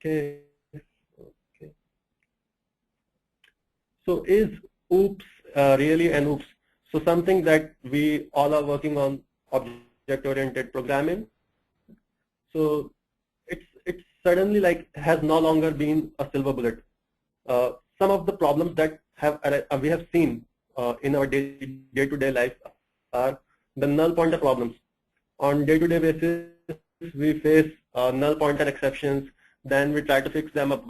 Okay. Okay. So is OOPS really an OOPS? So something that we all are working on, object-oriented programming. So it's suddenly like has no longer been a silver bullet. Some of the problems that we have seen in our day-to-day life are the null pointer problems. On day-to-day basis, we face null pointer exceptions. Then we try to fix them up.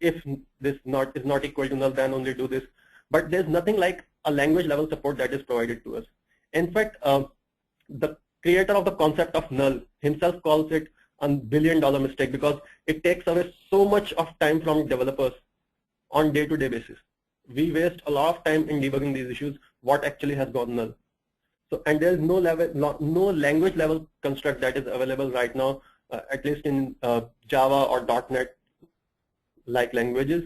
If this is not equal to null, then only do this. But there's nothing like a language level support that is provided to us. In fact, the creator of the concept of null himself calls it a $1 billion mistake because it takes away so much of time from developers on day-to-day basis. We waste a lot of time in debugging these issues, what actually has gone null. So, and there is no language level construct that is available right now, at least in Java or .NET like languages,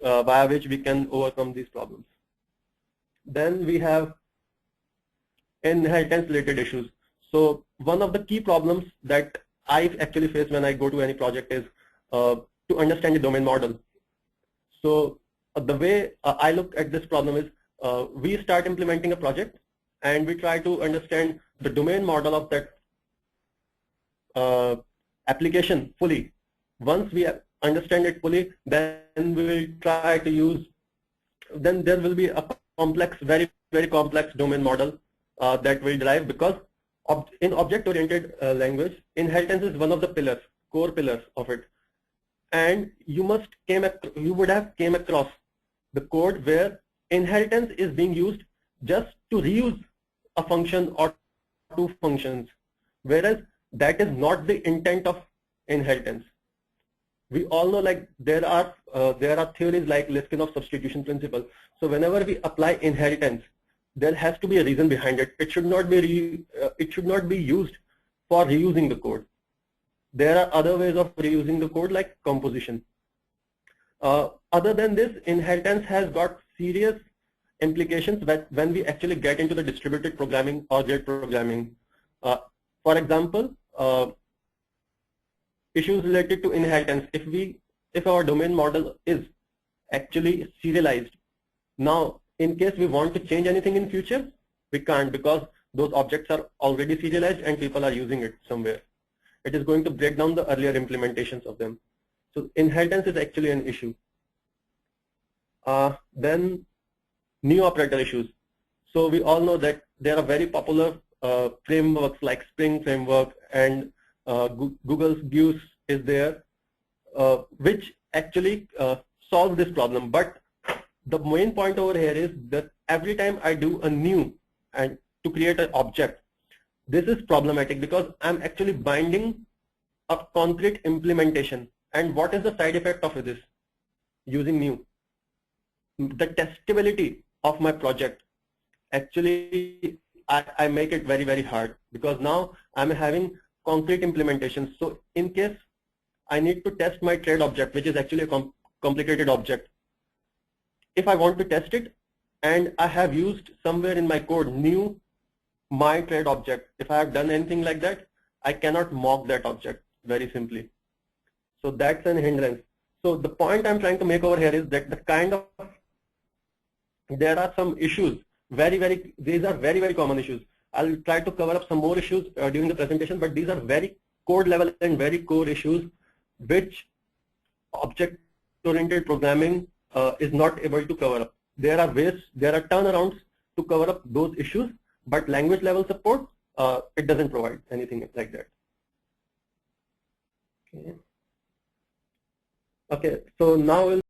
via which we can overcome these problems. Then we have inheritance related issues. So one of the key problems that I actually face when I go to any project is to understand the domain model. So the way I look at this problem is we start implementing a project and we try to understand the domain model of that application fully. Once we understand it fully, then we will try to use, then there will be a complex, very complex domain model that will derive, because in object-oriented language, inheritance is one of the pillars, core pillars of it. And you would have came across the code where inheritance is being used just to reuse a function or two functions, whereas that is not the intent of inheritance. We all know, like there are theories like Liskinov substitution principle. So whenever we apply inheritance, there has to be a reason behind it. It should not be used for reusing the code. There are other ways of reusing the code like composition. Other than this, inheritance has got serious implications when we actually get into the distributed programming or object programming. For example, issues related to inheritance. If our domain model is actually serialized, now in case we want to change anything in future, we can't, because those objects are already serialized and people are using it somewhere. It is going to break down the earlier implementations of them. So inheritance is actually an issue. Then new operator issues. So we all know that there are very popular frameworks like Spring Framework and Google's Guice is there, which actually solve this problem. But the main point over here is that every time I do a new and to create an object, this is problematic because I'm actually binding a concrete implementation. And what is the side effect of this using new? The testability of my project, actually I make it very hard, because now I'm having concrete implementations. So in case I need to test my trade object, which is actually a complicated object, if I want to test it and I have used somewhere in my code new my trade object, if I have done anything like that, I cannot mock that object very simply. So that's an hindrance. So the point I'm trying to make over here is that there are some issues, these are very common issues. I'll try to cover up some more issues during the presentation, but these are very code level and very core issues which object-oriented programming is not able to cover up. There are turnarounds to cover up those issues, but language level support, it doesn't provide anything like that. Okay, so now we'll